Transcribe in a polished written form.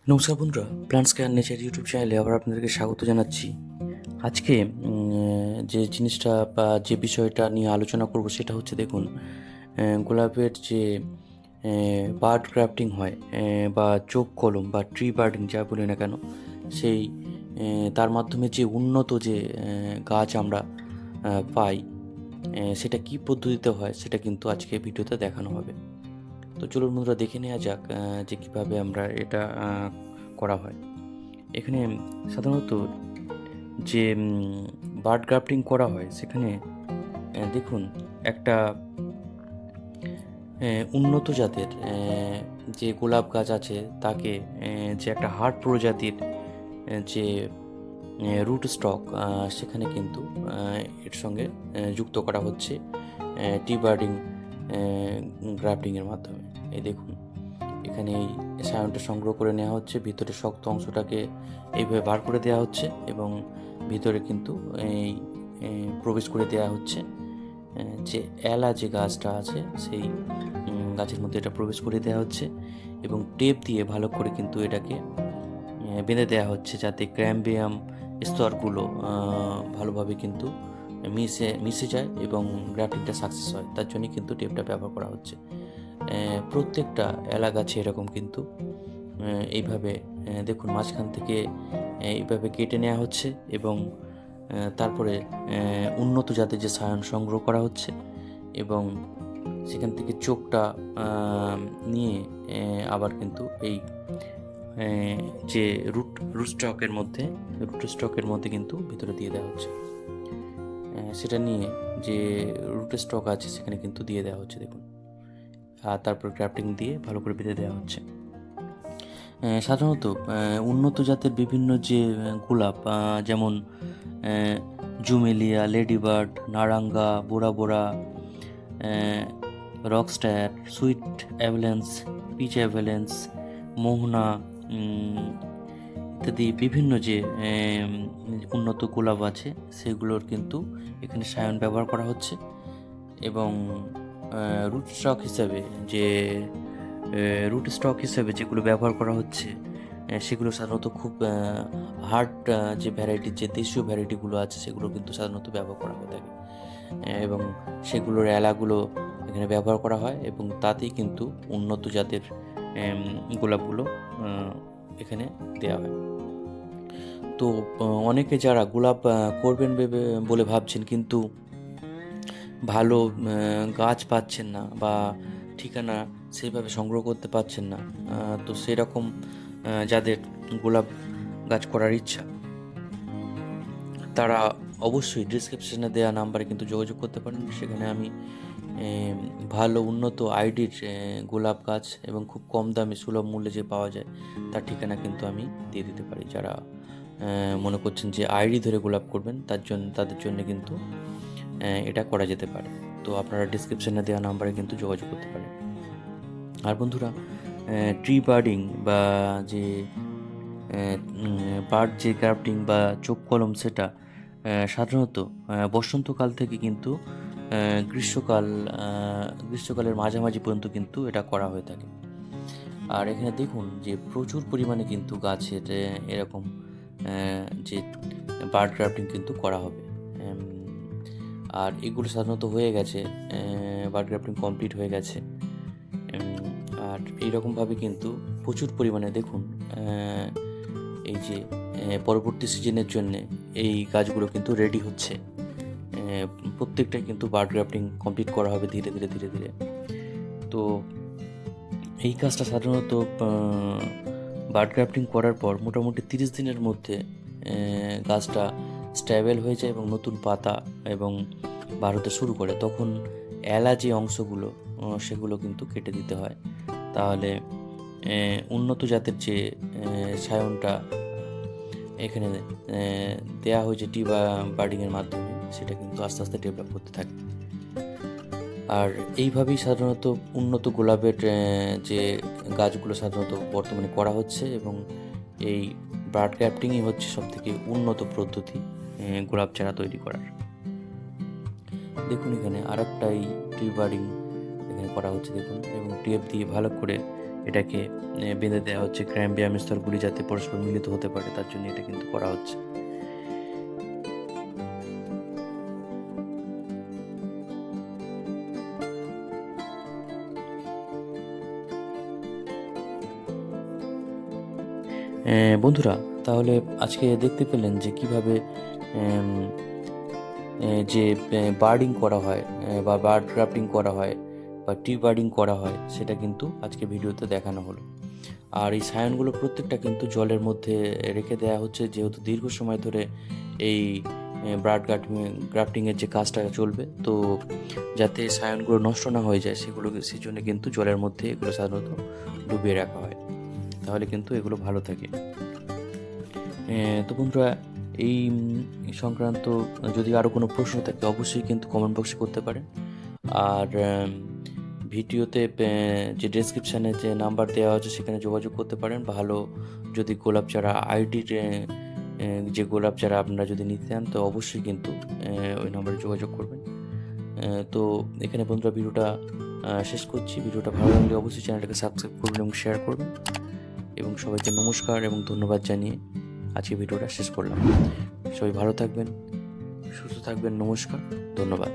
নমস্কার বন্ধুরা, plants care nature YouTube চ্যানেলে আবার আপনাদেরকে স্বাগত জানাচ্ছি। আজকে যে জিনিসটা বা যে বিষয়টা নিয়ে আলোচনা করব সেটা হচ্ছে দেখুন, গোলাপের যে বার্ড গ্রাফটিং হয় বা চোখ কলম বা ট্রি বার্ডিং যা বলি না কেন, সেই তার মাধ্যমে যে উন্নত যে গাছ আমরা পাই, সেটা কী পদ্ধতিতে হয় সেটা কিন্তু আজকে ভিডিওতে দেখানো হবে। তো চলুন বন্ধুরা, দেখে নেওয়া যাক যে কীভাবে আমরা এটা করা হয়। এখানে সাধারণত যে বার্ড গ্রাফটিং করা হয় সেখানে দেখুন, একটা উন্নত জাতের যে গোলাপ গাছ আছে তাকে যে একটা হার্ড প্রজাতির যে রুট স্টক সেখানে কিন্তু এর সঙ্গে যুক্ত করা হচ্ছে টি বার্ডিং গ্রাফটিংয়ের মাধ্যমে। এই দেখুন, এখানে এই সায়নটা সংগ্রহ করে নেওয়া হচ্ছে, ভিতরে শক্ত অংশটাকে এইভাবে বার করে দেওয়া হচ্ছে এবং ভিতরে কিন্তু এই প্রবেশ করে দেওয়া হচ্ছে যে এলা যে গাছটা আছে সেই গাছের মধ্যে এটা প্রবেশ করে দেওয়া হচ্ছে এবং টেপ দিয়ে ভালো করে কিন্তু এটাকে বেঁধে দেওয়া হচ্ছে যাতে ক্র্যাম্বিয়াম স্তরগুলো ভালোভাবে কিন্তু মিশে যায় এবং গ্রাফটিংটা সাকসেস হয়। তার জন্যই কিন্তু টেপটা ব্যবহার করা হচ্ছে। প্রত্যেকটা এলা গাছে এরকম কিন্তু এইভাবে দেখুন, মাঝখান থেকে এইভাবে কেটে নেওয়া হচ্ছে এবং তারপরে উন্নত জাতের যে সায়ন সংগ্রহ করা হচ্ছে এবং সেখান থেকে চোখটা নিয়ে আবার কিন্তু এই যে রুট স্টকের মধ্যে কিন্তু ভিতরে দিয়ে দেওয়া হচ্ছে। সেটা নিয়ে যে রুট স্টক আছে সেখানে কিন্তু দিয়ে দেওয়া হচ্ছে দেখুন, আর তারপর ক্রাফটিং দিয়ে ভালো করে বেঁধে দেওয়া হচ্ছে। সাধারণত উন্নত জাতের বিভিন্ন যে গোলাপ, যেমন জুমেলিয়া, লেডিবার্ড, নারাঙ্গা, বোরা বোরা, রকস্টার, সুইট অ্যাভেলেন্স, পিচ অ্যাভেলেন্স, মোহনা ইত্যাদি বিভিন্ন যে উন্নত গোলাপ আছে সেগুলোর কিন্তু এখানে সায়ন ব্যবহার করা হচ্ছে এবং রুট স্টক হিসাবে যে যেগুলো ব্যবহার করা হচ্ছে সেগুলো সাধারণত খুব হার্ড যে ভ্যারাইটির যে দেশীয় ভ্যারাইটিগুলো আছে সেগুলো কিন্তু সাধারণত ব্যবহার করা হয়ে থাকে এবং সেগুলোর এলাগুলো এখানে ব্যবহার করা হয় এবং তাতেই কিন্তু উন্নত জাতের গোলাপগুলো এখানে দেওয়া হয়। তো অনেকে যারা গোলাপ করবেন বলে ভাবছেন কিন্তু ভালো গাছ পাচ্ছেন না বা ঠিকানা সেইভাবে সংগ্রহ করতে পারছেন না, তো সেরকম যাদের গোলাপ গাছ করার ইচ্ছা তারা অবশ্যই ডিসক্রিপশনে দেওয়া নাম্বারে কিন্তু যোগাযোগ করতে পারেন। সেখানে আমি ভালো উন্নত আইডির গোলাপ গাছ এবং খুব কম দামে সুলভ মূল্যে যে পাওয়া যায় তার ঠিকানা কিন্তু আমি দিয়ে দিতে পারি। যারা মনে করছেন যে আইডি ধরে গোলাপ করবেন তাদের জন্য কিন্তু এটা করা যেতে পারে। তো আপনারা ডিসক্রিপশনে দেওয়া নাম্বারে কিন্তু যোগাযোগ করতে পারেন। আর বন্ধুরা, ট্রি বার্ডিং বা যে বার্ড যে গ্রাফটিং বা চোখ কলম সেটা সাধারণত বসন্তকাল থেকে কিন্তু গ্রীষ্মকালের মাঝামাঝি পর্যন্ত কিন্তু এটা করা হয়ে থাকে। আর এখানে দেখুন যে প্রচুর পরিমাণে কিন্তু গাছের এরকম যে বার্ড গ্রাফটিং কিন্তু করা হবে। আর এগুলো সাধারণত হয়ে গেছে, বার্ড গ্রাফটিং কমপ্লিট হয়ে গেছে। আর এইরকমভাবে কিন্তু প্রচুর পরিমাণে দেখুন এই যে পরবর্তী সিজনের জন্যে এই গাছগুলো কিন্তু রেডি হচ্ছে। প্রত্যেকটাই কিন্তু বার্ড গ্রাফটিং কমপ্লিট করা হবে ধীরে ধীরে ধীরে ধীরে। তো এই কাজটা সাধারণত বার্ড গ্রাফটিং করার পর মোটামুটি 30 দিনের মধ্যে গাছটা স্ট্যাবেল হয়ে যায় এবং নতুন পাতা এবং বার হতে শুরু করে। তখন এলা যে অংশগুলো সেগুলো কিন্তু কেটে দিতে হয়, তাহলে উন্নত জাতের যে সায়নটা এখানে দেয়া হয়েছে টি বার্ডিংয়ের মাধ্যমে সেটা কিন্তু আস্তে আস্তে ডেভেলপ করতে থাকে। আর এইভাবেই সাধারণত উন্নত গোলাপের যে গাছগুলো সাধারণত বর্তমানে করা হচ্ছে এবং এই বার্ড গ্রাফটিংই হচ্ছে সবথেকে উন্নত পদ্ধতি গোলাপ চারা তৈরি করার। দেখুন, এখানে আর একটাই ট্রি বার্ডিং এখানে করা হচ্ছে দেখুন, এবং টেপ দিয়ে ভালো করে এটাকে বেঁধে দেওয়া হচ্ছে, ক্যাম্বিয়াম স্তরগুলি যাতে পরস্পর মিলিত হতে পারে তার জন্য এটা কিন্তু করা হচ্ছে। বন্ধুরা, তাহলে আজকে দেখতে পেলেন যে কিভাবে যে বার্ডিং করা হয় বা বার্ড গ্রাফটিং করা হয় বা ট্রি বার্ডিং করা হয়, সেটা কিন্তু আজকে ভিডিওতে দেখানো হলো। আর এই সায়নগুলো প্রত্যেকটা কিন্তু জলের মধ্যে রেখে দেওয়া হচ্ছে, যেহেতু দীর্ঘ সময় ধরে এই বার্ড গ্রাফটিংয়ের যে কাজটা চলবে, তো যাতে সায়নগুলো নষ্ট না হয়ে যায় সেই জন্য কিন্তু জলের মধ্যে এগুলো সাধারণত ডুবিয়ে রাখা হয়, তাহলে কিন্তু এগুলো ভালো থাকে। তো বন্ধুরা, এই সংক্রান্ত যদি আরও কোনো প্রশ্ন থাকে অবশ্যই কিন্তু কমেন্ট বক্সে করতে পারেন। আর ভিডিওতে যে ডেসক্রিপশানে যে নাম্বার দেওয়া আছে সেখানে যোগাযোগ করতে পারেন। ভালো যদি গোলাপ চারা আইডির যে গোলাপ চারা আপনারা যদি নিতে চান তো অবশ্যই কিন্তু ওই নাম্বারে যোগাযোগ করবেন। তো এখানে বন্ধুরা ভিডিওটা শেষ করছি। ভিডিওটা ভালো লাগলে অবশ্যই চ্যানেলটাকে সাবস্ক্রাইব করবেন এবং শেয়ার করবেন, এবং সবাইকে নমস্কার এবং ধন্যবাদ জানিয়ে আজকে ভিডিওটা শেষ করলাম। সবাই ভালো থাকবেন, সুস্থ থাকবেন। নমস্কার, ধন্যবাদ।